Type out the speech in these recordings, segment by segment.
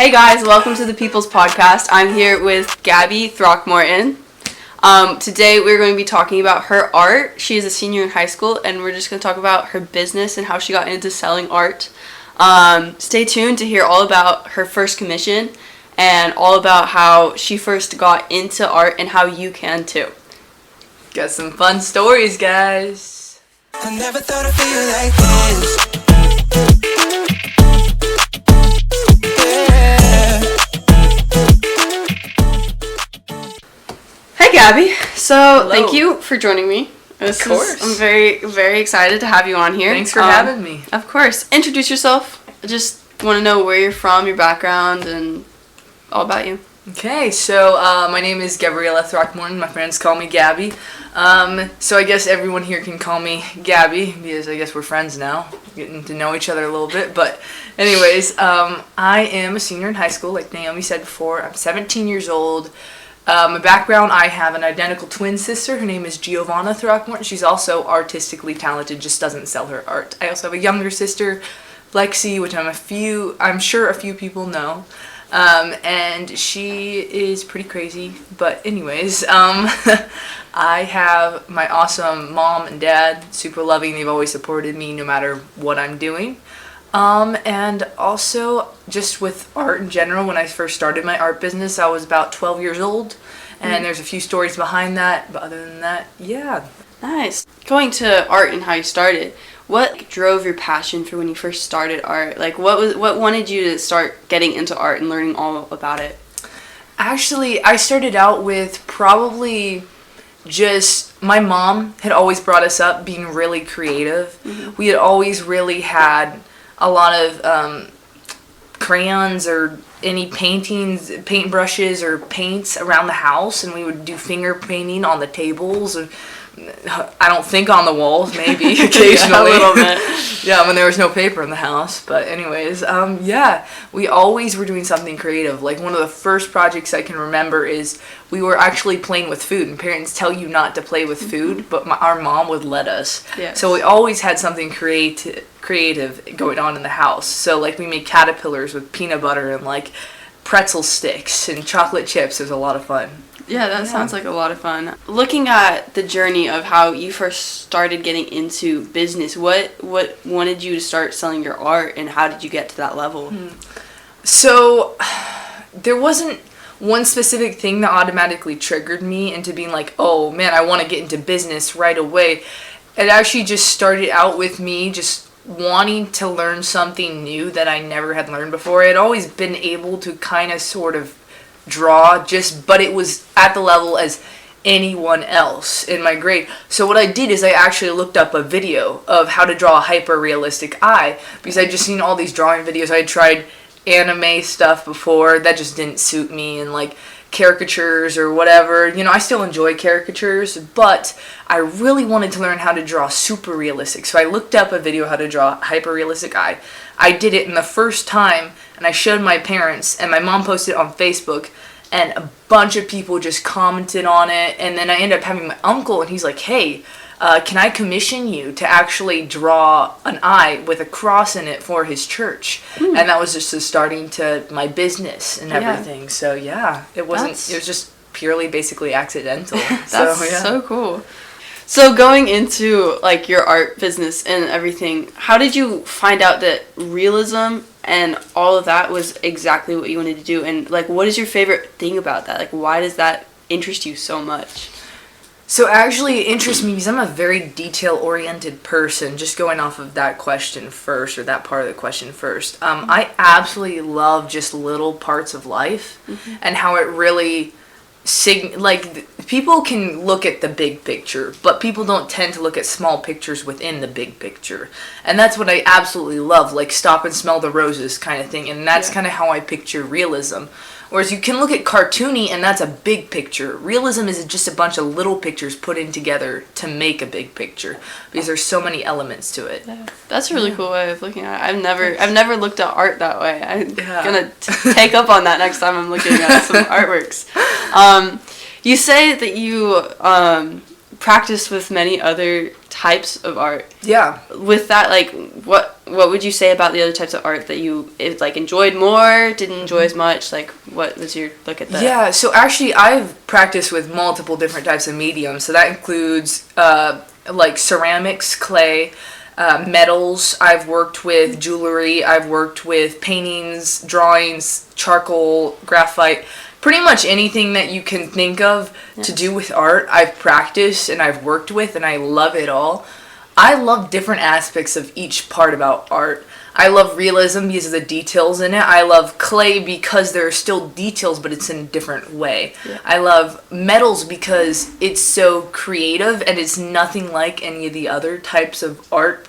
Hey guys, welcome to the People's Podcast. I'm here with Gabby Throckmorton. Today we're going to be talking about her art. She is a senior in high school, and we're just going to talk about her business and how she got into selling art. Stay tuned to hear all about her first commission and all about how she first got into art and how you can too. Got some fun stories, guys. I never thought I'd feel like this. Hey Gabby, so Hello. Thank you for joining me. Of course. I'm very, very excited to have you on here. Thanks for having me. Of course. Introduce yourself. I just want to know where you're from, your background, and all about you. Okay, so my name is Gabriella Throckmorton. My friends call me Gabby. So I guess everyone here can call me Gabby because I guess we're friends now, getting to know each other a little bit. But anyways, I am a senior in high school, like Naomi said before. I'm 17 years old. My background, I have an identical twin sister. Her name is Giovanna Throckmorton. She's also artistically talented, just doesn't sell her art. I also have a younger sister, Lexi, which I'm sure a few people know. And she is pretty crazy. But anyways, I have my awesome mom and dad, super loving. They've always supported me no matter what I'm doing. And also just with art in general, when I first started my art business, I was about 12 years old, and there's a few stories behind that, but other than that, yeah. Nice. Going to art and how you started, what drove your passion for when you first started art? Like, what wanted you to start getting into art and learning all about it? Actually, I started out with probably just, my mom had always brought us up being really creative. Mm-hmm. We had always really had a lot of crayons or any paintbrushes or paints around the house, and we would do finger painting on the tables, and I don't think on the walls, maybe occasionally. Yeah, a little bit. Yeah, when there was no paper in the house. But anyways, yeah, we always were doing something creative. Like one of the first projects I can remember is we were actually playing with food, and parents tell you not to play with food, but our mom would let us. Yes. So we always had something creative going on in the house. So like we made caterpillars with peanut butter and like pretzel sticks and chocolate chips. It was a lot of fun. Yeah, that sounds like a lot of fun. Looking at the journey of how you first started getting into business, what wanted you to start selling your art, and how did you get to that level? So there wasn't one specific thing that automatically triggered me into being like, oh man, I want to get into business right away. It actually just started out with me just wanting to learn something new that I never had learned before. I had always been able to kind of sort of draw, but it was at the level as anyone else in my grade. So what I did is I actually looked up a video of how to draw a hyper-realistic eye, because I'd just seen all these drawing videos. I had tried anime stuff before, that just didn't suit me, and like caricatures or whatever. You know, I still enjoy caricatures, but I really wanted to learn how to draw super realistic. So I looked up a video how to draw a hyper-realistic eye. I did it in the first time, and I showed my parents, and my mom posted it on Facebook, and a bunch of people just commented on it. And then I ended up having my uncle, and he's like, hey, can I commission you to actually draw an eye with a cross in it for his church? And that was just the starting to my business and everything. Yeah. So yeah, it was just purely basically accidental. That's so cool. So going into like your art business and everything, how did you find out that realism and all of that was exactly what you wanted to do? And like, what is your favorite thing about that? Like, why does that interest you so much? So actually it interests me because I'm a very detail-oriented person, just going off of that question first, or that part of the question first. I absolutely love just little parts of life and how it really, people can look at the big picture, but people don't tend to look at small pictures within the big picture. And that's what I absolutely love, like stop and smell the roses kind of thing. And that's kind of how I picture realism. Whereas you can look at cartoony, and that's a big picture. Realism is just a bunch of little pictures put in together to make a big picture, because there's so many elements to it. Yeah. That's a really cool way of looking at it. I've never looked at art that way. I'm gonna take up on that next time I'm looking at some artworks. You say that you practice with many other types of art. Yeah. With that, like, what would you say about the other types of art that you enjoyed more, didn't enjoy as much? Like, what was your look at that? Yeah, so actually I've practiced with multiple different types of mediums. So that includes like ceramics, clay, metals. I've worked with jewelry. I've worked with paintings, drawings, charcoal, graphite. Pretty much anything that you can think of to do with art, I've practiced and I've worked with, and I love it all. I love different aspects of each part about art. I love realism because of the details in it. I love clay because there are still details, but it's in a different way. Yeah. I love metals because it's so creative and it's nothing like any of the other types of arts.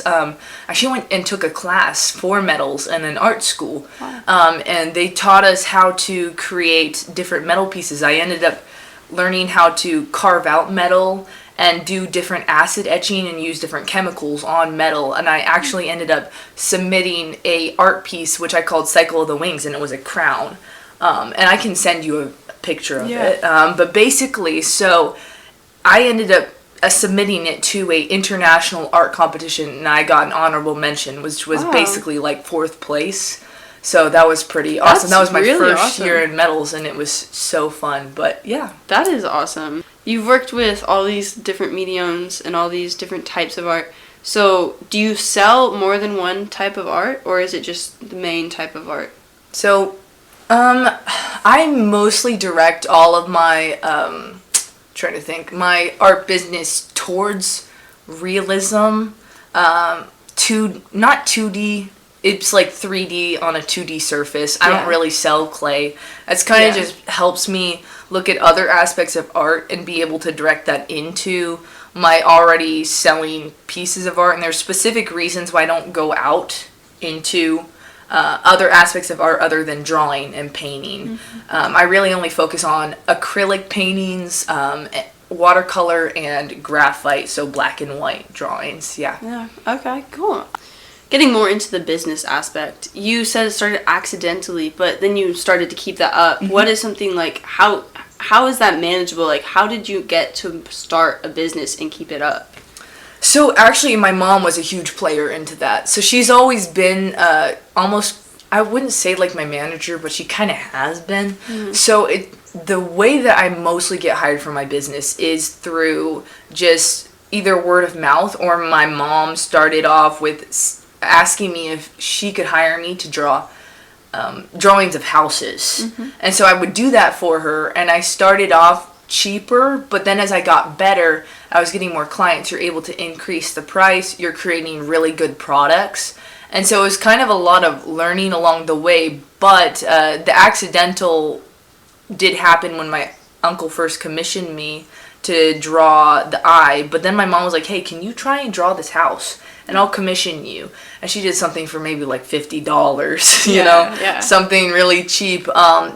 Actually went and took a class for metals in an art school. Wow. And they taught us how to create different metal pieces. I ended up learning how to carve out metal and do different acid etching and use different chemicals on metal. And I actually ended up submitting a art piece, which I called Cycle of the Wings, and it was a crown. And I can send you a picture of it. But basically, so I ended up submitting it to a international art competition, and I got an honorable mention, which was basically like 4th place. So that was pretty awesome. That was my really first year in metals, and it was so fun. But yeah. That is awesome. You've worked with all these different mediums and all these different types of art. So do you sell more than one type of art, or is it just the main type of art? So I mostly direct all of my trying to think, my art business towards realism, not 2D. It's like 3D on a 2D surface. I don't really sell clay. It's kind of just helps me look at other aspects of art and be able to direct that into my already selling pieces of art. And there's specific reasons why I don't go out into other aspects of art other than drawing and painting. I really only focus on acrylic paintings, watercolor, and graphite, so black and white drawings. Yeah. Okay, cool. Getting more into the business aspect, you said it started accidentally, but then you started to keep that up. What is something like, how is that manageable? Like, how did you get to start a business and keep it up? So actually, my mom was a huge player into that. So she's always been almost, I wouldn't say like my manager, but she kind of has been. So the way that I mostly get hired for my business is through just either word of mouth, or my mom started off with asking me if she could hire me to draw drawings of houses. And so I would do that for her, and I started off cheaper, but then as I got better, I was getting more clients. You're able to increase the price, you're creating really good products. And so it was kind of a lot of learning along the way, but the accidental did happen when my uncle first commissioned me to draw the eye. But then my mom was like, hey, can you try and draw this house? And I'll commission you. And she did something for maybe like $50, you know? Something really cheap,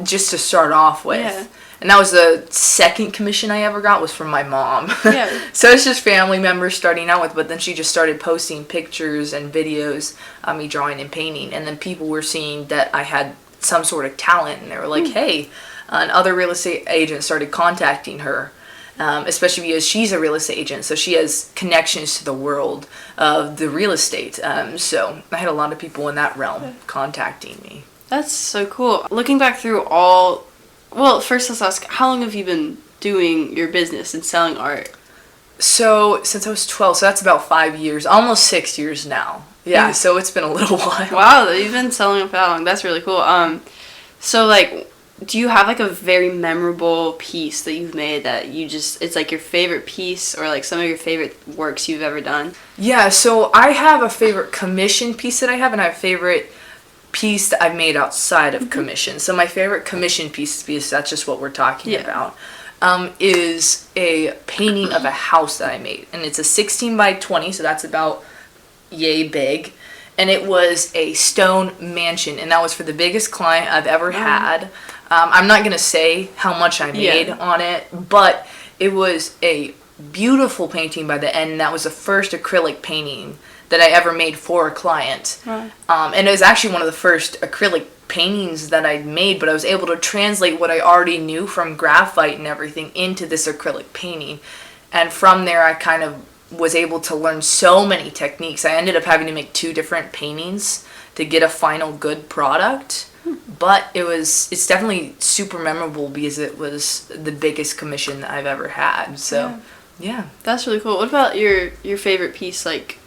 just to start off with. Yeah. And that was the second commission I ever got, was from my mom. Yeah. So it's just family members starting out with, but then she just started posting pictures and videos of me drawing and painting. And then people were seeing that I had some sort of talent, and they were like, hey, and other real estate agents started contacting her. Especially because she's a real estate agent, so she has connections to the world of the real estate. So I had a lot of people in that realm contacting me. That's so cool. Looking back through first let's ask, how long have you been doing your business and selling art? So since I was 12, so that's about 5 years, almost 6 years now. Yeah, so it's been a little while. Wow, you've been selling it for that long. That's really cool. So like, do you have like a very memorable piece that you've made that it's like your favorite piece, or like some of your favorite works you've ever done? Yeah, so I have a favorite commission piece that I have, and I have a favorite piece that I've made outside of commission. So my favorite commission piece, because that's just what we're talking about, is a painting of a house that I made. And it's a 16 by 20, so that's about yay big. And it was a stone mansion, and that was for the biggest client I've ever had. I'm not going to say how much I made on it, but it was a beautiful painting by the end, and that was the first acrylic painting that I ever made for a client. Right. And it was actually one of the first acrylic paintings that I'd made, but I was able to translate what I already knew from graphite and everything into this acrylic painting. And from there, I kind of was able to learn so many techniques. I ended up having to make 2 different paintings to get a final good product. But it's definitely super memorable because it was the biggest commission that I've ever had. So, yeah. That's really cool. What about your favorite piece? Like,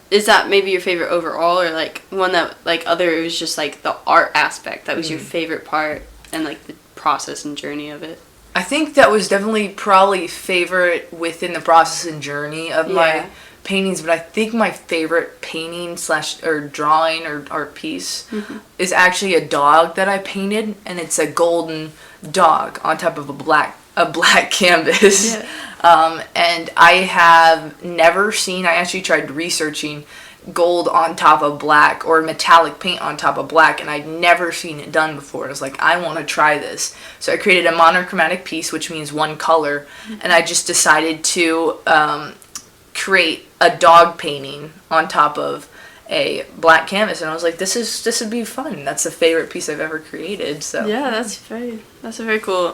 is that maybe your favorite overall, or like one that like other it was just like the art aspect that was your favorite part and like the process and journey of it? I think that was definitely probably favorite within the process and journey of my paintings, but I think my favorite painting / or drawing or art piece is actually a dog that I painted, and it's a golden dog on top of a black canvas. And I have never seen, I actually tried researching gold on top of black or metallic paint on top of black, and I'd never seen it done before. I was like, I want to try this. So I created a monochromatic piece, which means one color, and I just decided to create a dog painting on top of a black canvas, and I was like, this would be fun. That's the favorite piece I've ever created. So yeah, that's a very cool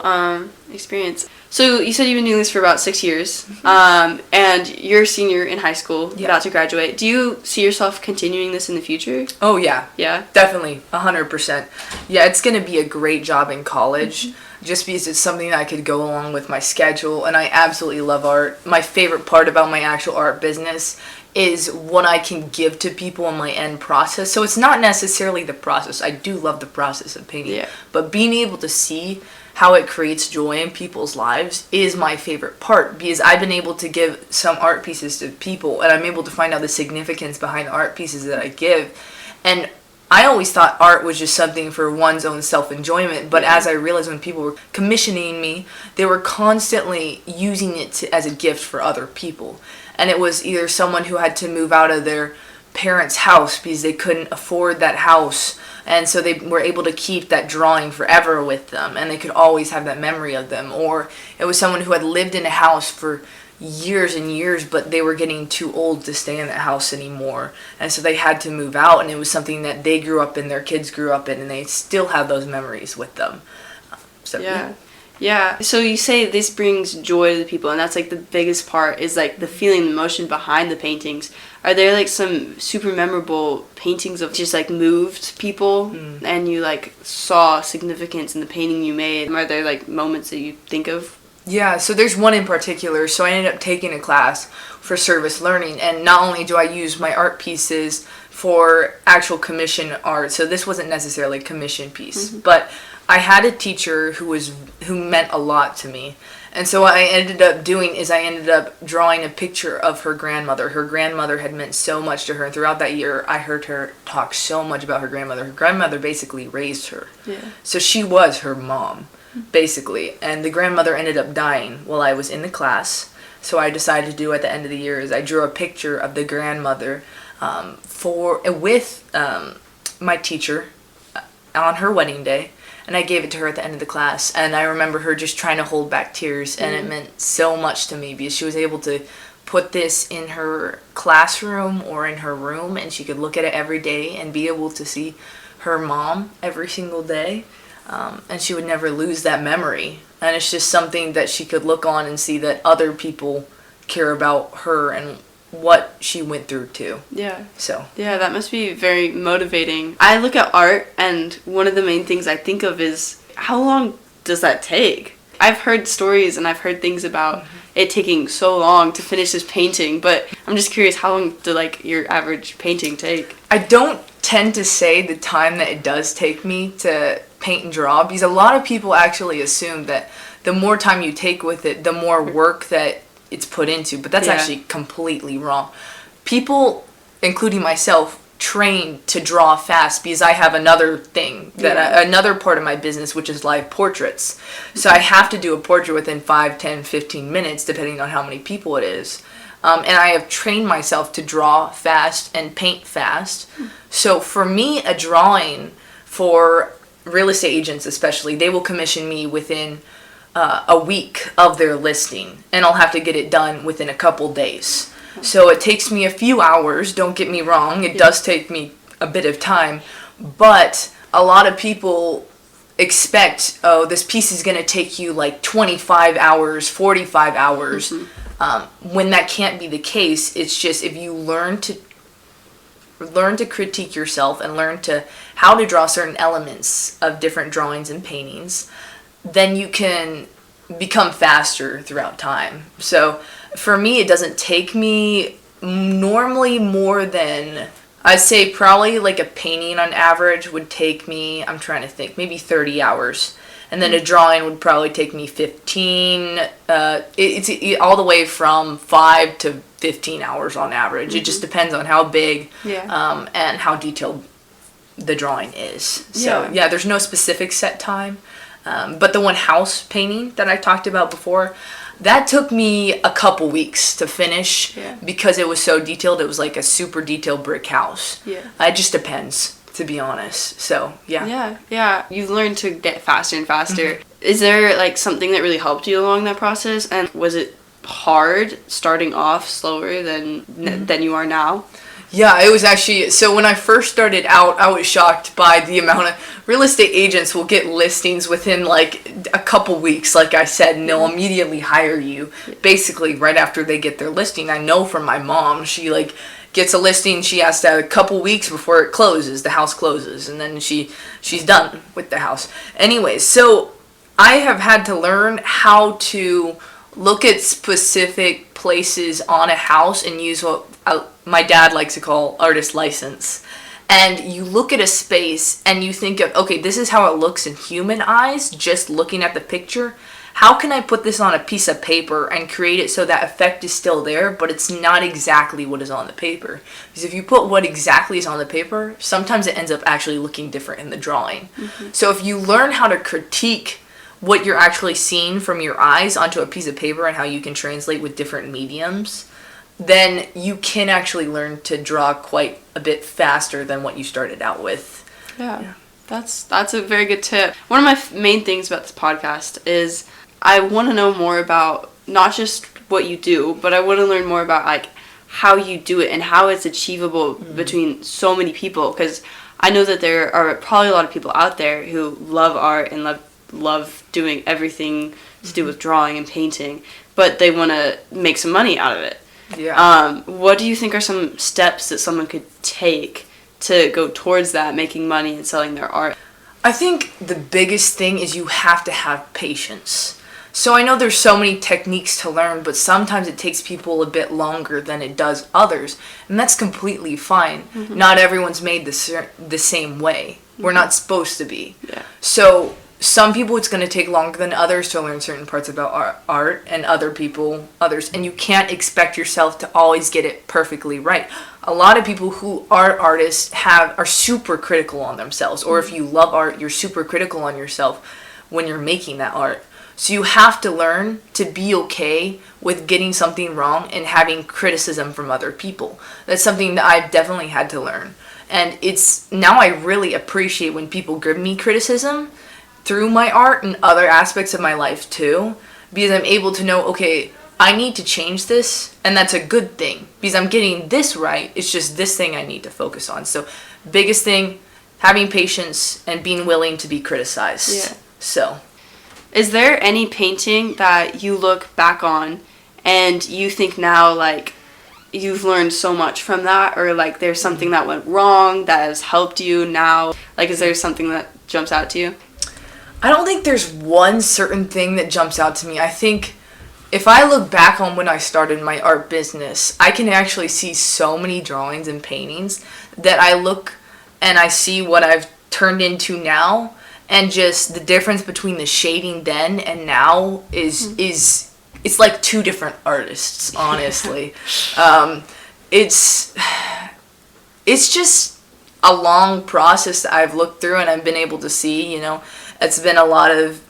experience. So you said you've been doing this for about 6 years, and you're a senior in high school, about to graduate. Do you see yourself continuing this in the future? Oh yeah, yeah, definitely 100%. Yeah, it's gonna be a great job in college. Just because it's something that I could go along with my schedule, and I absolutely love art. My favorite part about my actual art business is what I can give to people in my end process. So it's not necessarily the process. I do love the process of painting, but being able to see how it creates joy in people's lives is my favorite part, because I've been able to give some art pieces to people, and I'm able to find out the significance behind the art pieces that I give. And I always thought art was just something for one's own self-enjoyment, but as I realized when people were commissioning me, they were constantly using it as a gift for other people. And it was either someone who had to move out of their parents' house because they couldn't afford that house, and so they were able to keep that drawing forever with them, and they could always have that memory of them. Or it was someone who had lived in a house for years and years, but they were getting too old to stay in that house anymore, and so they had to move out, and it was something that they grew up in, their kids grew up in, and they still have those memories with them. So yeah. So you say this brings joy to the people, and that's like the biggest part is like the feeling, the emotion behind the paintings. Are there like some super memorable paintings of just like moved people and you like saw significance in the painting you made? Are there like moments that you think of? Yeah, so there's one in particular. So I ended up taking a class for service learning, and not only do I use my art pieces for actual commission art, so this wasn't necessarily a commission piece, but I had a teacher who meant a lot to me. And so what I ended up doing is I ended up drawing a picture of her grandmother. Her grandmother had meant so much to her, and throughout that year I heard her talk so much about her grandmother. Her grandmother basically raised her. So she was her mom, basically. And the grandmother ended up dying while I was in the class. So I decided to do at the end of the year is I drew a picture of the grandmother with my teacher on her wedding day. And I gave it to her at the end of the class. And I remember her just trying to hold back tears. And it meant so much to me because she was able to put this in her classroom or in her room. And she could look at it every day and be able to see her mom every single day. And she would never lose that memory. And it's just something that she could look on and see that other people care about her and what she went through too. Yeah. So. Yeah, that must be very motivating. I look at art, and one of the main things I think of is how long does that take? I've heard stories and I've heard things about it taking so long to finish this painting, but I'm just curious, how long do like your average painting take? I don't tend to say the time that it does take me to paint and draw, because a lot of people actually assume that the more time you take with it, the more work that it's put into, but that's actually completely wrong. People, including myself, train to draw fast because I have another thing that another part of my business, which is live portraits. So I have to do a portrait within 5, 10, 15 minutes, depending on how many people it is. And I have trained myself to draw fast and paint fast. So for me, a drawing for real estate agents especially, they will commission me within a week of their listing, and I'll have to get it done within a couple days. So it takes me a few hours, don't get me wrong, it does take me a bit of time, but a lot of people expect, oh, this piece is going to take you like 25 hours, 45 hours. When that can't be the case, it's just if you learn to critique yourself and learn to how to draw certain elements of different drawings and paintings, then you can become faster throughout time. So for me, it doesn't take me normally more than, I'd say probably like a painting on average would take me, I'm trying to think, maybe 30 hours. And then a drawing would probably take me 15, it's all the way from 5 to 15 hours on average. It just depends on how big and how detailed the drawing is. So yeah, there's no specific set time. But the one house painting that I talked about before, that took me a couple weeks to finish because it was so detailed. It was like a super detailed brick house. It just depends, to be honest. So yeah, you've learned to get faster and faster. Is there like something that really helped you along that process, and was it hard starting off slower than you are now? Yeah, it was actually, so when I first started out, I was shocked by the amount of real estate agents will get listings within like a couple weeks, like I said, and they'll immediately hire you basically right after they get their listing. I know from my mom, she like gets a listing, she has to have a couple weeks before it closes, the house closes, and then she's done with the house. Anyways, so I have had to learn how to look at specific places on a house and use what my dad likes to call artist license. And you look at a space and you think of, okay, this is how it looks in human eyes, just looking at the picture. How can I put this on a piece of paper and create it so that effect is still there, but it's not exactly what is on the paper? Because if you put what exactly is on the paper, sometimes it ends up actually looking different in the drawing. So if you learn how to critique what you're actually seeing from your eyes onto a piece of paper and how you can translate with different mediums, then you can actually learn to draw quite a bit faster than what you started out with. Yeah. That's a very good tip. One of my main things about this podcast is I want to know more about not just what you do, but I want to learn more about like how you do it and how it's achievable between so many people, because I know that there are probably a lot of people out there who love art and love doing everything to do with drawing and painting, but they want to make some money out of it. What do you think are some steps that someone could take to go towards that, making money and selling their art? I think the biggest thing is you have to have patience. So I know there's so many techniques to learn, but sometimes it takes people a bit longer than it does others, and that's completely fine. Not everyone's made the same way. We're not supposed to be. So some people it's going to take longer than others to learn certain parts about art, and other people others, and you can't expect yourself to always get it perfectly right. A lot of people who are artists are super critical on themselves, or if you love art, you're super critical on yourself when you're making that art. So you have to learn to be okay with getting something wrong and having criticism from other people. That's something that I've definitely had to learn, and it's now I really appreciate when people give me criticism through my art and other aspects of my life too, because I'm able to know, okay, I need to change this, and that's a good thing because I'm getting this right. It's just this thing I need to focus on. So biggest thing, having patience and being willing to be criticized. So is there any painting that you look back on and you think now like you've learned so much from that, or like there's something that went wrong that has helped you now? Like, is there something that jumps out to you? I don't think there's one certain thing that jumps out to me. I think if I look back on when I started my art business, I can actually see so many drawings and paintings that I look and I see what I've turned into now, and just the difference between the shading then and now is it's like two different artists, honestly. It's just a long process that I've looked through and I've been able to see, it's been a lot of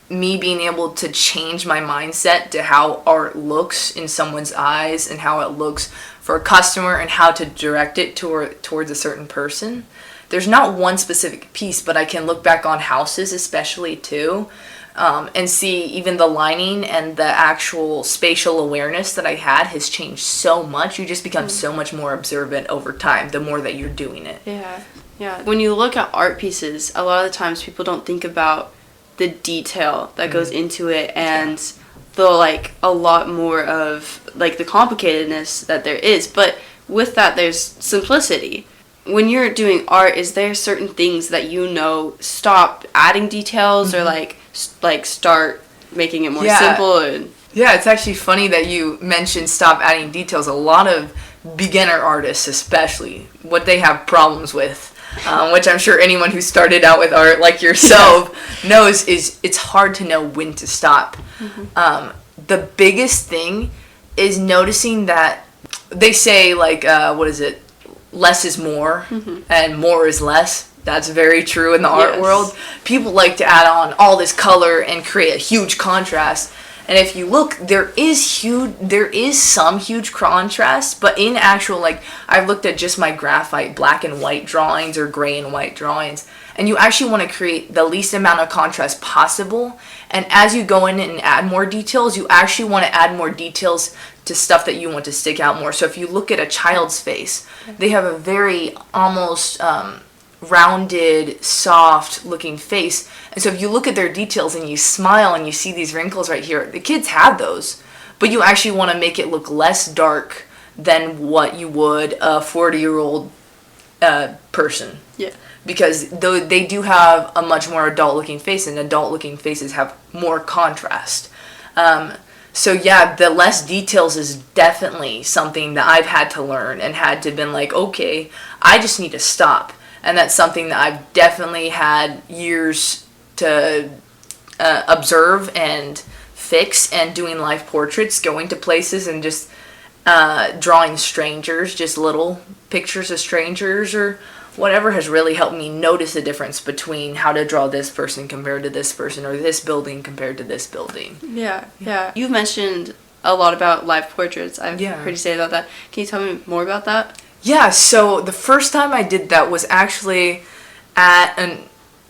me being able to change my mindset to how art looks in someone's eyes and how it looks for a customer and how to direct it towards a certain person. There's not one specific piece, but I can look back on houses especially too. and see even the lining and the actual spatial awareness that I had has changed so much. You just become so much more observant over time the more that you're doing it. Yeah. When you look at art pieces, a lot of the times people don't think about the detail that goes into it and the like a lot more of like the complicatedness that there is. But with that, there's simplicity. When you're doing art, is there certain things that stop adding details or like start making it more simple? Yeah, it's actually funny that you mentioned stop adding details. A lot of beginner artists, especially, what they have problems with, which I'm sure anyone who started out with art like yourself knows, is it's hard to know when to stop. The biggest thing is noticing that they say, like, what is it? Less is more, and more is less. That's very true in the art world. People like to add on all this color and create a huge contrast. And if you look, there is some huge contrast, but in actual, like, I've looked at just my graphite black and white drawings or gray and white drawings, and you actually want to create the least amount of contrast possible. And as you go in and add more details, you actually want to add more details to stuff that you want to stick out more. So if you look at a child's face, they have a very almost rounded, soft looking face. And so if you look at their details and you smile and you see these wrinkles right here, the kids have those, but you actually want to make it look less dark than what you would a 40-year-old person. Yeah. Because though they do have a much more adult looking face, and adult looking faces have more contrast. So yeah, the less details is definitely something that I've had to learn and had to been like, okay, I just need to stop. And that's something that I've definitely had years to observe and fix, and doing life portraits, going to places and just drawing strangers, just little pictures of strangers or whatever, has really helped me notice the difference between how to draw this person compared to this person, or this building compared to this building. Yeah. You've mentioned a lot about live portraits. I've heard you say about that. Can you tell me more about that? Yeah, so the first time I did that was actually at an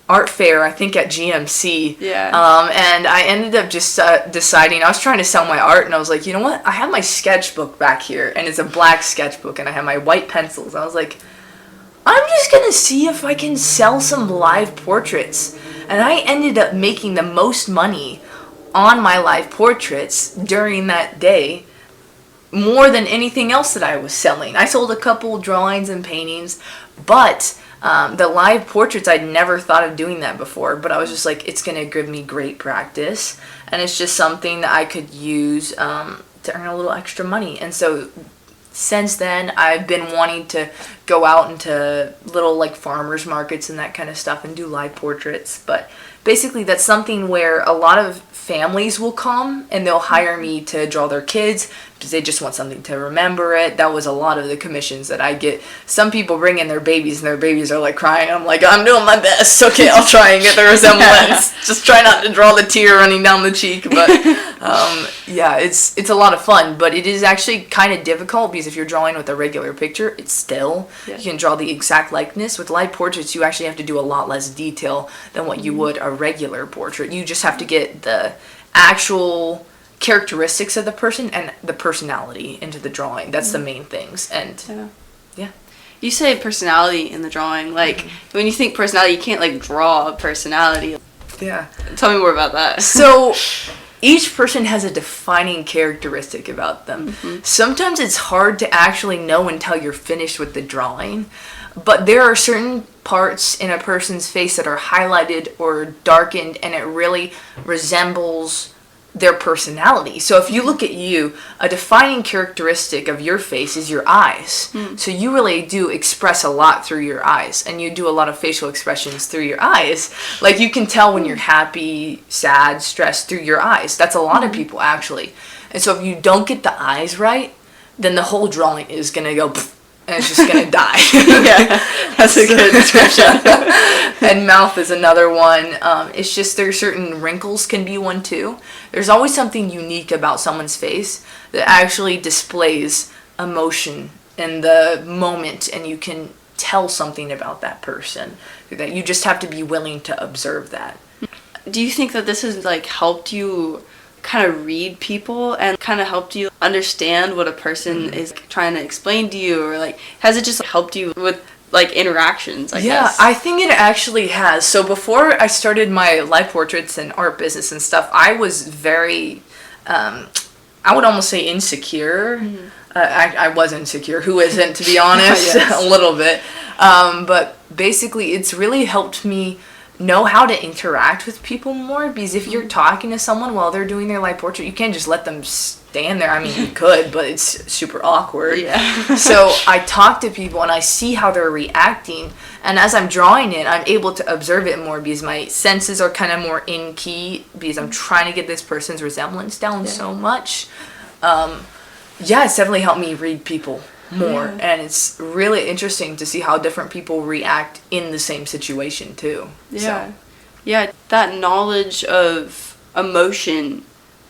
art fair, I think at GMC. And I ended up just deciding, I was trying to sell my art, and I was like, you know what? I have my sketchbook back here, and it's a black sketchbook, and I have my white pencils. I was like, I'm just going to see if I can sell some live portraits. And I ended up making the most money on my live portraits during that day, more than anything else that I was selling. I sold a couple drawings and paintings, but the live portraits, I'd never thought of doing that before, but I was just like, it's going to give me great practice, and it's just something that I could use to earn a little extra money. And so since then, I've been wanting to go out into little like farmers markets and that kind of stuff and do live portraits. But basically, that's something where a lot of families will come and they'll hire me to draw their kids because they just want something to remember it. That was a lot of the commissions that I get. Some people bring in their babies and their babies are like crying. I'm like, I'm doing my best. Okay, I'll try and get the resemblance. Just try not to draw the tear running down the cheek. But yeah, it's a lot of fun. But it is actually kind of difficult because if you're drawing with a regular picture, it's still, you can draw the exact likeness. With live portraits, you actually have to do a lot less detail than what you would a regular portrait. You just have to get the actual characteristics of the person and the personality into the drawing. That's the main things. And yeah. You say personality in the drawing. Like, when you think personality, you can't like draw a personality. Yeah. Tell me more about that. So each person has a defining characteristic about them. Sometimes it's hard to actually know until you're finished with the drawing. But there are certain parts in a person's face that are highlighted or darkened, and it really resembles their personality. So if you look at you, a defining characteristic of your face is your eyes. So you really do express a lot through your eyes, and you do a lot of facial expressions through your eyes. Like, you can tell when you're happy, sad, stressed through your eyes. That's a lot of people, actually. And so if you don't get the eyes right, then the whole drawing is going to go pfft, and it's just going to die. Yeah, that's a good description. And mouth is another one. It's just there's certain wrinkles can be one too. There's always something unique about someone's face that actually displays emotion in the moment, and you can tell something about that person. That you just have to be willing to observe that. do you think that this has like helped you kind of read people and kind of helped you understand what a person is trying to explain to you, or like has it just helped you with like interactions, I guess? I think it actually has. So before I started my life portraits and art business and stuff, I was very, I would almost say insecure. I was insecure. Who isn't, to be honest? Yes. A little bit. But basically, it's really helped me know how to interact with people more, because if you're talking to someone while they're doing their life portrait, you can't just let them stand there. I mean, you could, but it's super awkward. Yeah. So I talk to people and I see how they're reacting, and as I'm drawing it, I'm able to observe it more because my senses are kind of more in key, because I'm trying to get this person's resemblance down so much. It's definitely helped me read people more, and it's really interesting to see how different people react in the same situation too. Yeah, that knowledge of emotion,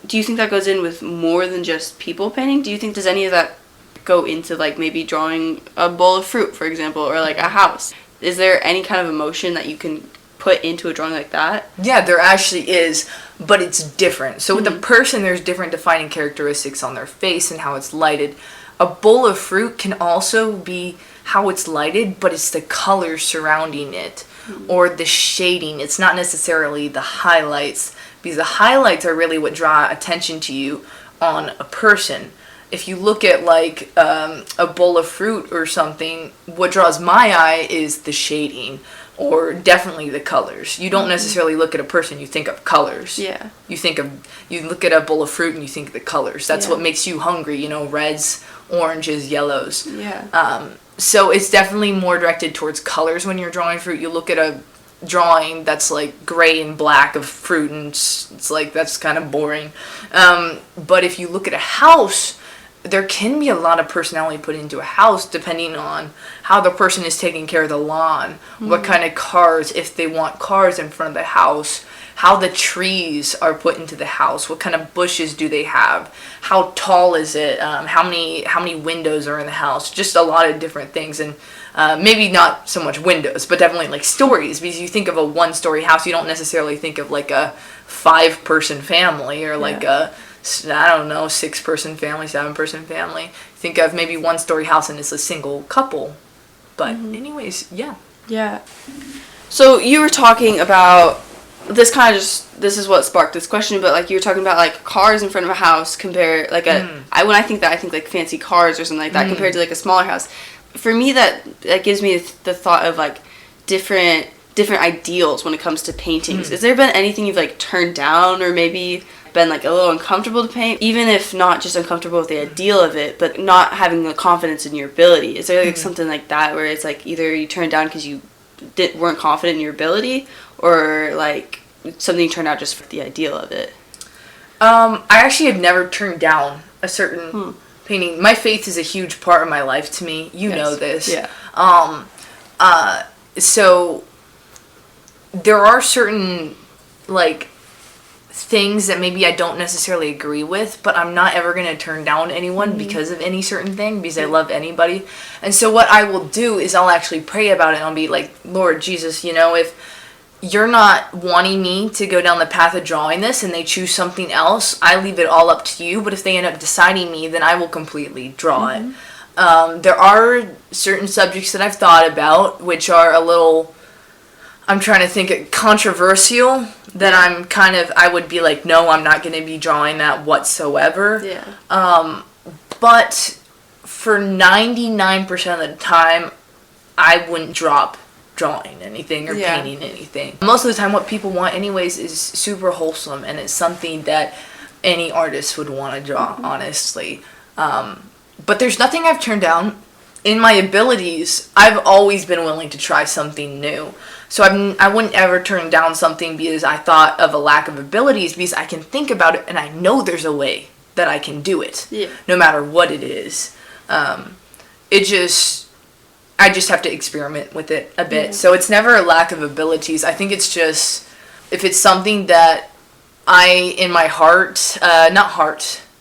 do you think that goes in with more than just people painting? Do you think, does any of that go into like maybe drawing a bowl of fruit, for example, or like a house? Is there any kind of emotion that you can put into a drawing like that? Yeah, there actually is, but it's different. So with a person, there's different defining characteristics on their face and how it's lighted. A bowl of fruit can also be how it's lighted, but it's the colors surrounding it, or the shading. It's not necessarily the highlights, because the highlights are really what draw attention to you on a person. If you look at like a bowl of fruit or something, what draws my eye is the shading, or definitely the colors. You don't necessarily look at a person, you think of colors. Yeah. You look at a bowl of fruit and you think of the colors. That's what makes you hungry, reds, oranges, yellows. Yeah. So it's definitely more directed towards colors when you're drawing fruit. You look at a drawing that's like gray and black of fruit, and it's like, that's kind of boring. But if you look at a house, there can be a lot of personality put into a house depending on how the person is taking care of the lawn, what kind of cars, if they want cars in front of the house, how the trees are put into the house, what kind of bushes do they have, how tall is it, how many windows are in the house, just a lot of different things. And maybe not so much windows, but definitely like stories, because you think of a one-story house, you don't necessarily think of like a 5-person family, or like a, I don't know, 6-person family, 7-person family. Think of maybe one-story house and it's a single couple. But anyways, Yeah. So you were talking about, this is what sparked this question, but like you were talking about like cars in front of a house compare like when I think like fancy cars or something like that compared to like a smaller house. For me, that gives me the thought of like different ideals when it comes to paintings. Has there been anything you've like turned down, or maybe been like a little uncomfortable to paint, even if not just uncomfortable with the ideal of it, but not having the confidence in your ability? Is there like something like that where it's like either you turned down because you weren't confident in your ability, or like something you turned out just for the ideal of it? I actually have never turned down a certain painting. My faith is a huge part of my life to me. You know this. Yeah. So there are certain like things that maybe I don't necessarily agree with, but I'm not ever going to turn down anyone because of any certain thing, because I love anybody. And so what I will do is I'll actually pray about it, and I'll be like, Lord Jesus, if you're not wanting me to go down the path of drawing this and they choose something else, I leave it all up to you. But if they end up deciding me, then I will completely draw it. There are certain subjects that I've thought about which are a little, I'm trying to think, controversial, that I would be like, no, I'm not going to be drawing that whatsoever. Yeah. But for 99% of the time, I wouldn't drop drawing anything or painting anything. Most of the time, what people want anyways is super wholesome, and it's something that any artist would want to draw, honestly. But there's nothing I've turned down. In my abilities, I've always been willing to try something new. So I wouldn't ever turn down something because I thought of a lack of abilities, because I can think about it and I know there's a way that I can do it, no matter what it is. I just have to experiment with it a bit. So it's never a lack of abilities. I think it's just, if it's something that in my heart,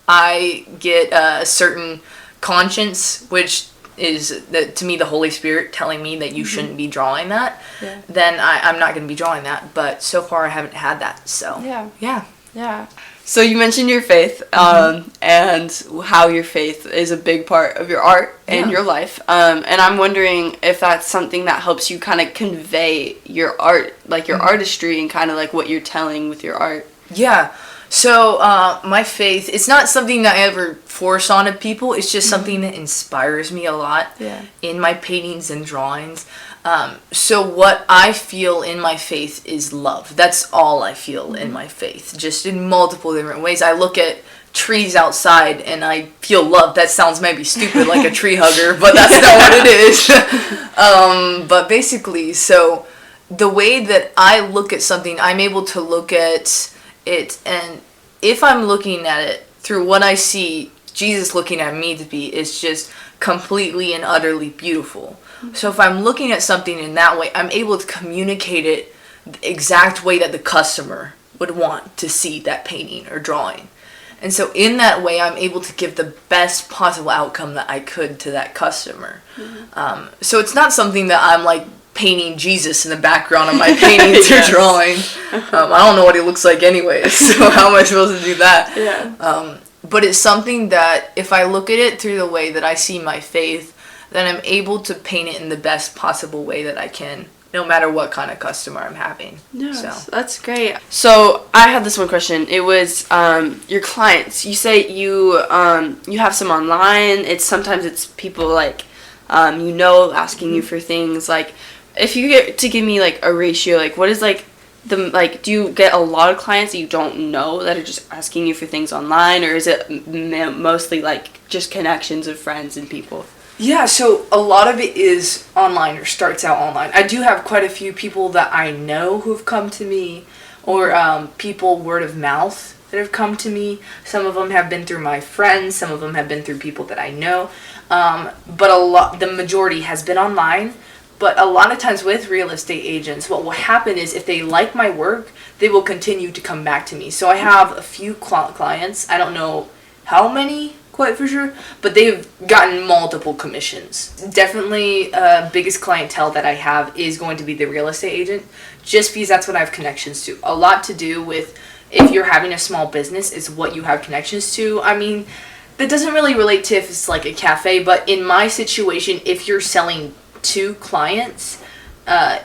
I get a certain conscience, which is that to me the Holy Spirit telling me that you shouldn't be drawing that, then I'm not going to be drawing that. But so far I haven't had that. So Yeah. So you mentioned your faith, and how your faith is a big part of your art and your life. And I'm wondering if that's something that helps you kind of convey your art, like your artistry, and kind of like what you're telling with your art. Yeah. So my faith, it's not something that I ever force on people. It's just something that inspires me a lot in my paintings and drawings. So what I feel in my faith is love. That's all I feel in my faith, just in multiple different ways. I look at trees outside and I feel love. That sounds maybe stupid, like a tree hugger, but that's not what it is. But basically, so the way that I look at something, I'm able to look at it, and if I'm looking at it through what I see Jesus looking at me to be, it's just completely and utterly beautiful. So if I'm looking at something in that way, I'm able to communicate it the exact way that the customer would want to see that painting or drawing. And so in that way, I'm able to give the best possible outcome that I could to that customer. So it's not something that I'm like painting Jesus in the background of my paintings or drawing. I don't know what he looks like anyways, so how am I supposed to do that? But it's something that if I look at it through the way that I see my faith, then I'm able to paint it in the best possible way that I can, no matter what kind of customer I'm having. Yes, that's great. So I had this one question. It was your clients. You say you have some online. Sometimes it's people like asking you for things. Like, if you get to give me like a ratio, like what is like do you get a lot of clients that you don't know that are just asking you for things online, or is it mostly like just connections of friends and people? Yeah, so a lot of it is online or starts out online. I do have quite a few people that I know who've come to me, or people word of mouth that have come to me. Some of them have been through my friends, some of them have been through people that I know, but the majority has been online. But a lot of times with real estate agents, what will happen is if they like my work, they will continue to come back to me. So I have a few clients, I don't know how many quite for sure, but they've gotten multiple commissions. Definitely biggest clientele that I have is going to be the real estate agent, just because that's what I have connections to. A lot to do with if you're having a small business is what you have connections to. I mean, that doesn't really relate to if it's like a cafe, but in my situation, if you're selling to clients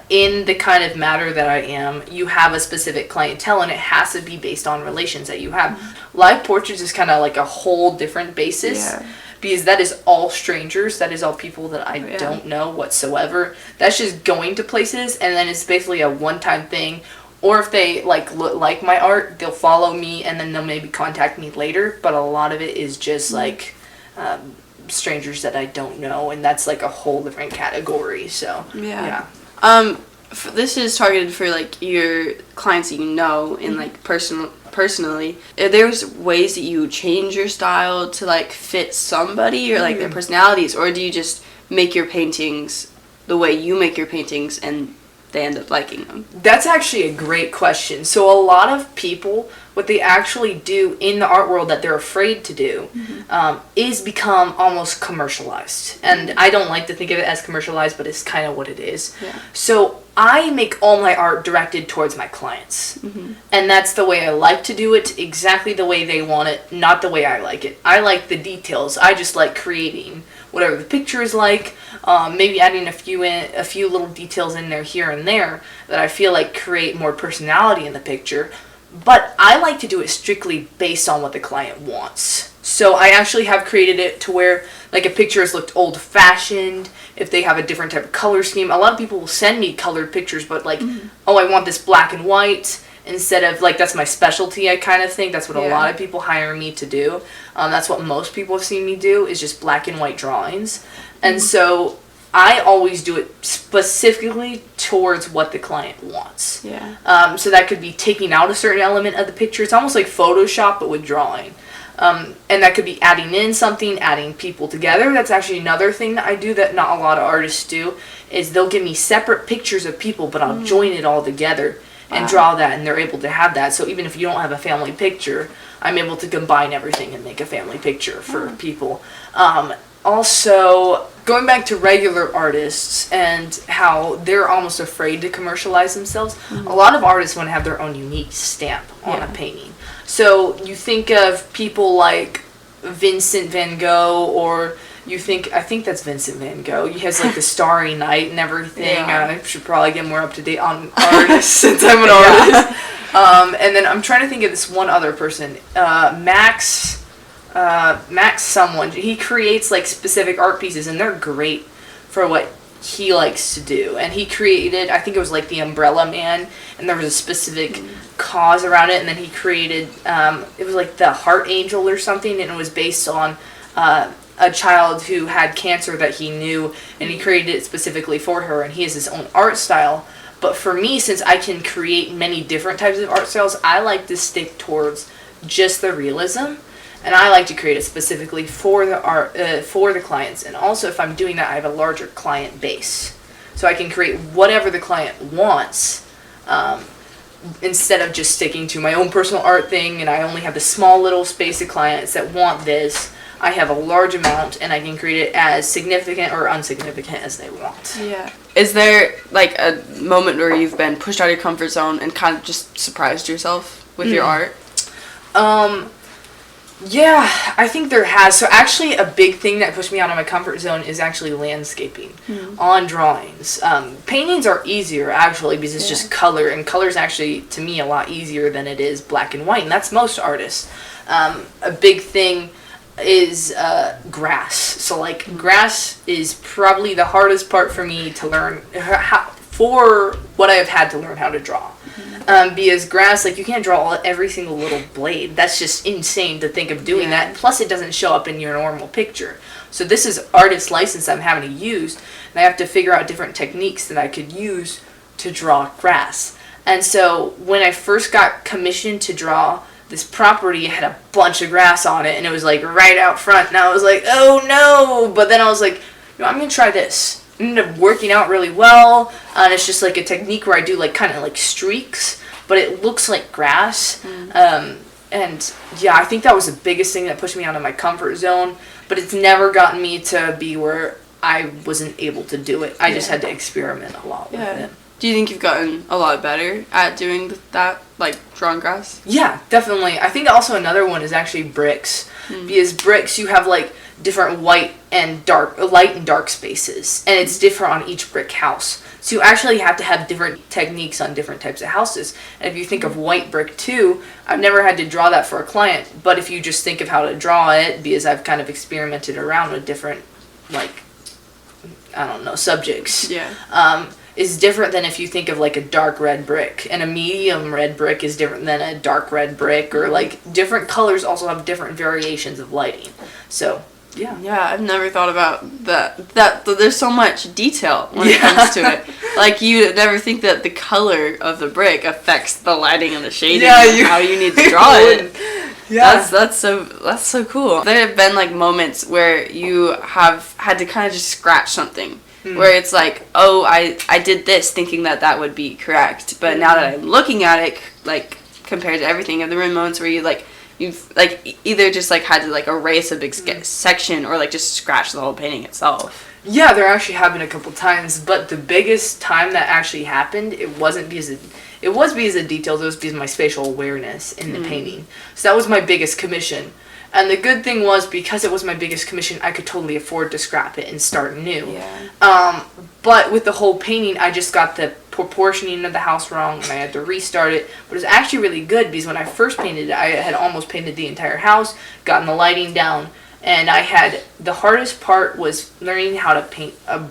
in the kind of matter that I am, you have a specific clientele, and it has to be based on relations that you have. Live portraits is kind of like a whole different basis, because that is all strangers, that is all people that I don't know whatsoever. That's just going to places, and then it's basically a one-time thing. Or if they like my art, they'll follow me and then they'll maybe contact me later, but a lot of it is just like strangers that I don't know, and that's like a whole different category. So this is targeted for like your clients that you know and like personally. Are there ways that you change your style to like fit somebody or like their personalities, or do you just make your paintings the way you make your paintings and they end up liking them? That's actually a great question. So a lot of people, what they actually do in the art world that they're afraid to do is become almost commercialized. And I don't like to think of it as commercialized, but it's kind of what it is. So I make all my art directed towards my clients. And that's the way I like to do it, exactly the way they want it, not the way I like it. I like the details. I just like creating whatever the picture is like, maybe adding a few little details in there here and there that I feel like create more personality in the picture. But I like to do it strictly based on what the client wants. So I actually have created it to where like a picture has looked old-fashioned, if they have a different type of color scheme. A lot of people will send me colored pictures, but like, oh, I want this black and white, instead of like, that's my specialty, I kind of think. That's what a lot of people hire me to do. That's what most people have seen me do, is just black and white drawings. And so I always do it specifically towards what the client wants. So that could be taking out a certain element of the picture. It's almost like Photoshop, but with drawing. And that could be adding in something, adding people together. That's actually another thing that I do that not a lot of artists do, is they'll give me separate pictures of people, but I'll join it all together and draw that, and they're able to have that. So even if you don't have a family picture, I'm able to combine everything and make a family picture for people. also, going back to regular artists and how they're almost afraid to commercialize themselves, a lot of artists want to have their own unique stamp on a painting. So you think of people like Vincent van Gogh, or I think that's Vincent van Gogh. He has like the Starry Night and everything. I should probably get more up to date on artists since I'm an artist. And then I'm trying to think of this one other person, Max someone. He creates like specific art pieces, and they're great for what he likes to do. And he created, I think it was like the Umbrella Man, and there was a specific cause around it. And then he created, it was like the Heart Angel or something, and it was based on a child who had cancer that he knew, and he created it specifically for her. And he has his own art style. But for me, since I can create many different types of art styles, I like to stick towards just the realism. And I like to create it specifically for the art, for the clients. And also, if I'm doing that, I have a larger client base, so I can create whatever the client wants, instead of just sticking to my own personal art thing. And I only have the small little space of clients that want this. I have a large amount, and I can create it as significant or insignificant as they want. Yeah. Is there like a moment where you've been pushed out of your comfort zone and kind of just surprised yourself with your art? Yeah, I think there has. So actually, a big thing that pushed me out of my comfort zone is actually landscaping on drawings. Paintings are easier, actually, because it's just color, and color is actually, to me, a lot easier than it is black and white, and that's most artists. A big thing is grass. So, like, grass is probably the hardest part for me to learn, for what I have had to learn how to draw. Because grass, like, you can't draw every single little blade. That's just insane to think of doing that. Plus, it doesn't show up in your normal picture. So this is artist license I'm having to use, and I have to figure out different techniques that I could use to draw grass. And so when I first got commissioned to draw this property, it had a bunch of grass on it, and it was like right out front, and I was like, oh no! But then I was like, I'm gonna try this. It ended up working out really well, and it's just like a technique where I do like kind of like streaks, but it looks like grass. And yeah, I think that was the biggest thing that pushed me out of my comfort zone, but it's never gotten me to be where I wasn't able to do it. I just had to experiment a lot with it. Do you think you've gotten a lot better at doing that, like drawing grass? Yeah, definitely. I think also another one is actually bricks. Because bricks, you have like different light and dark spaces, and it's different on each brick house. So you actually have to have different techniques on different types of houses. And if you think of white brick too, I've never had to draw that for a client, but if you just think of how to draw it, because I've kind of experimented around with different, like, I don't know, subjects. Is different than if you think of like a dark red brick, and a medium red brick is different than a dark red brick, or like different colors also have different variations of lighting. So yeah, I've never thought about that there's so much detail when it comes to it. Like, you never think that the color of the brick affects the lighting and the shading and how you need to draw it. That's so cool. There have been like moments where you have had to kind of just scratch something, where it's like, oh, I did this thinking that would be correct, but now that I'm looking at it, like, compared to everything, and there were moments where you've like either just like had to like erase a big section, or like just scratch the whole painting itself. Yeah, there actually happened a couple times, but the biggest time that actually happened, it was because of details, it was because of my spatial awareness in the painting. So that was my biggest commission. And the good thing was, because it was my biggest commission, I could totally afford to scrap it and start new. But with the whole painting, I just got the proportioning of the house wrong, and I had to restart it. But it was actually really good, because when I first painted it, I had almost painted the entire house, gotten the lighting down, and the hardest part was learning how to paint a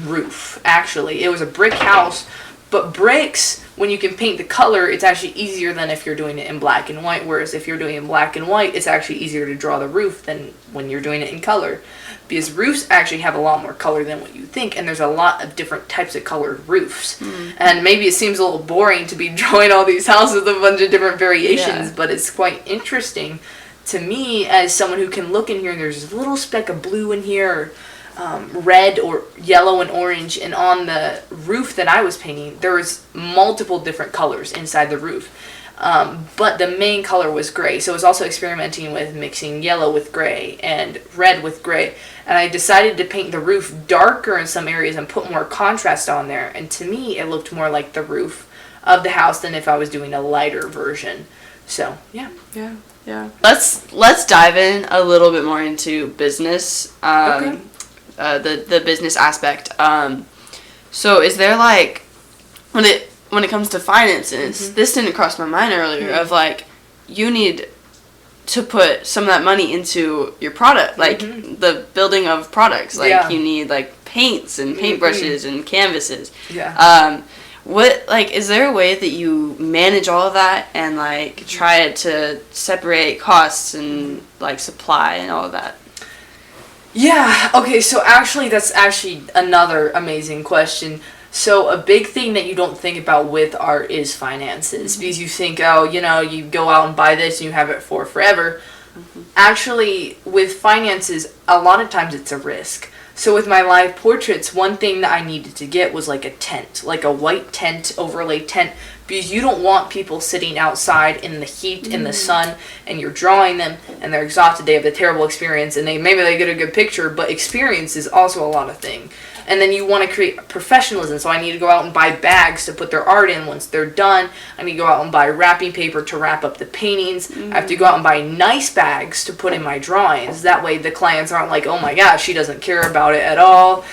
roof, actually. It was a brick house, but bricks, when you can paint the color, it's actually easier than if you're doing it in black and white, whereas if you're doing it in black and white, it's actually easier to draw the roof than when you're doing it in color. Because roofs actually have a lot more color than what you think, and there's a lot of different types of colored roofs. And maybe it seems a little boring to be drawing all these houses with a bunch of different variations, but it's quite interesting to me as someone who can look in here, and there's a little speck of blue in here, red or yellow and orange, and on the roof that I was painting, there was multiple different colors inside the roof. But the main color was gray. So I was also experimenting with mixing yellow with gray and red with gray. And I decided to paint the roof darker in some areas and put more contrast on there. And to me, it looked more like the roof of the house than if I was doing a lighter version. So, yeah. Yeah. Let's dive in a little bit more into business. Okay. The business aspect. So is there like when it comes to finances, this didn't cross my mind earlier of like you need to put some of that money into your product, like the building of products. Like you need like paints and paintbrushes and canvases. Yeah. What, like, is there a way that you manage all of that and like try to separate costs and like supply and all of that? Yeah, okay, so actually that's actually another amazing question. So a big thing that you don't think about with art is finances, because you think, oh, you know, you go out and buy this and you have it for forever. Actually, with finances, a lot of times it's a risk. So with my live portraits, one thing that I needed to get was like a tent, like a white tent, overlay tent, because you don't want people sitting outside in the heat, in the sun, and you're drawing them, and they're exhausted, they have a terrible experience, and maybe they get a good picture, but experience is also a lot of thing. And then you want to create professionalism, so I need to go out and buy bags to put their art in once they're done. I need to go out and buy wrapping paper to wrap up the paintings. I have to go out and buy nice bags to put in my drawings. That way the clients aren't like, oh my gosh, she doesn't care about it at all.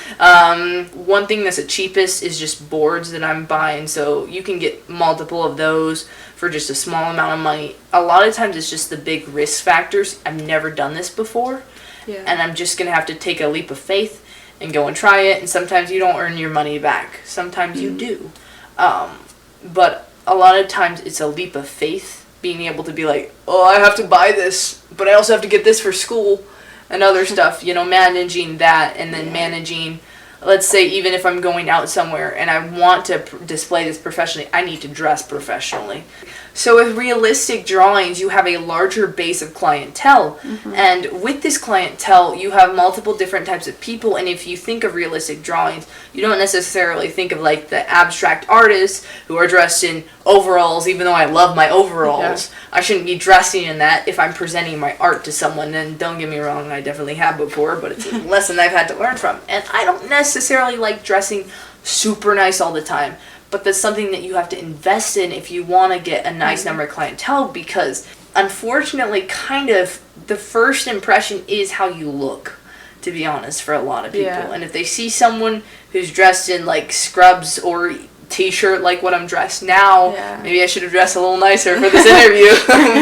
One thing that's the cheapest is just boards that I'm buying, so you can get multiple of those for just a small amount of money. A lot of times it's just the big risk factors. I've never done this before, and I'm just going to have to take a leap of faith and go and try it, and sometimes you don't earn your money back. Sometimes you do. But a lot of times it's a leap of faith, being able to be like, oh, I have to buy this, but I also have to get this for school and other stuff, you know, managing that, and then managing, let's say, even if I'm going out somewhere and I want to display this professionally, I need to dress professionally. So with realistic drawings, you have a larger base of clientele. And with this clientele, you have multiple different types of people. And if you think of realistic drawings, you don't necessarily think of like the abstract artists who are dressed in overalls, even though I love my overalls. I shouldn't be dressing in that if I'm presenting my art to someone. And don't get me wrong, I definitely have before, but it's a lesson I've had to learn from. And I don't necessarily like dressing super nice all the time. But that's something that you have to invest in if you want to get a nice number of clientele, because unfortunately, kind of, the first impression is how you look, to be honest, for a lot of people. And if they see someone who's dressed in like scrubs or t-shirt like what I'm dressed now, maybe I should have dressed a little nicer for this interview.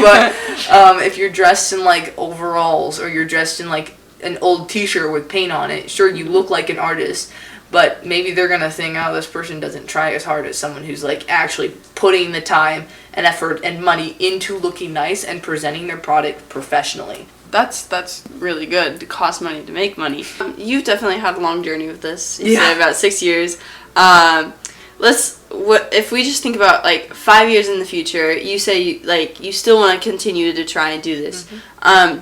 But if you're dressed in like overalls, or you're dressed in like an old t-shirt with paint on it, sure, you look like an artist. But maybe they're going to think, oh, this person doesn't try as hard as someone who's like actually putting the time and effort and money into looking nice and presenting their product professionally. That's really good. It costs money to make money. You've definitely had a long journey with this. You said about 6 years. If we just think about like 5 years in the future, you say you still want to continue to try and do this.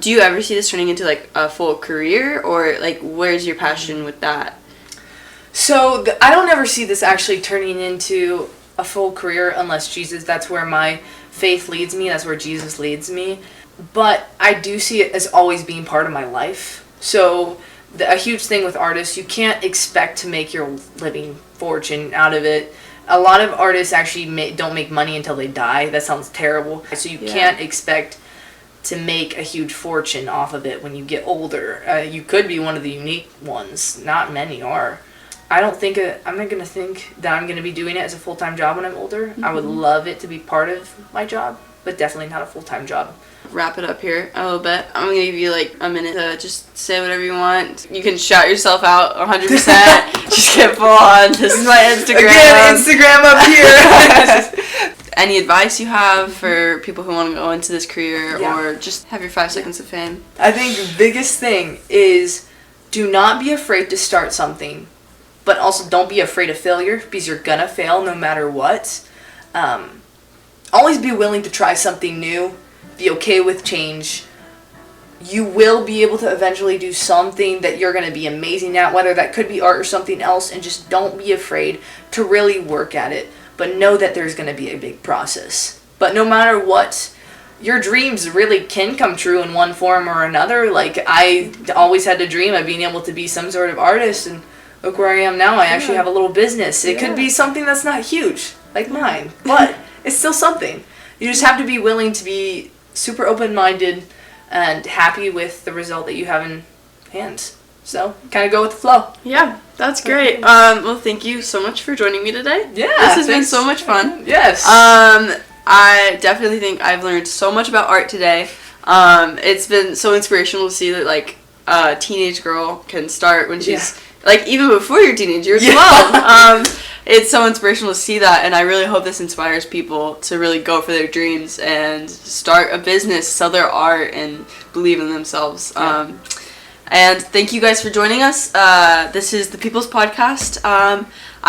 Do you ever see this turning into like a full career, or like where's your passion with that? So I don't ever see this actually turning into a full career unless that's where my faith leads me. That's where Jesus leads me. But I do see it as always being part of my life. So a huge thing with artists, you can't expect to make your living fortune out of it. A lot of artists actually don't make money until they die. That sounds terrible. So you can't expect to make a huge fortune off of it when you get older. You could be one of the unique ones. Not many are. I'm not going to think that I'm going to be doing it as a full-time job when I'm older. I would love it to be part of my job, but definitely not a full-time job. Wrap it up here a little bit. I'm going to give you like a minute to just say whatever you want. You can shout yourself out 100%. Just get full on. This is my Instagram. Again, Instagram up here. Any advice you have for people who want to go into this career, or just have your 5 seconds of fame? I think the biggest thing is do not be afraid to start something. But also don't be afraid of failure, because you're gonna fail no matter what. Always be willing to try something new. Be okay with change. You will be able to eventually do something that you're gonna be amazing at, whether that could be art or something else, and just don't be afraid to really work at it. But know that there's gonna be a big process. But no matter what, your dreams really can come true in one form or another. Like, I always had a dream of being able to be some sort of artist, and look where I am now. I actually have a little business. It could be something that's not huge, like mine, but it's still something. You just have to be willing to be super open-minded and happy with the result that you have in hand. So, kind of go with the flow. Yeah, that's great. Well, thank you so much for joining me today. Yeah, this has been so much fun. Yes. I definitely think I've learned so much about art today. It's been so inspirational to see that, like, a teenage girl can start when she's, like, even before you're a teenager, you're 12. It's so inspirational to see that, and I really hope this inspires people to really go for their dreams and start a business, sell their art, and believe in themselves. And thank you guys for joining us. This is the People's Podcast.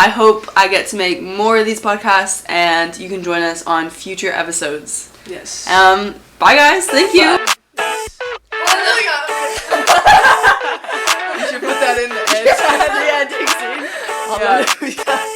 I hope I get to make more of these podcasts, and you can join us on future episodes. Yes. Bye, guys. Thank you. You should put that in the edit. Yeah, Dixie. Yeah.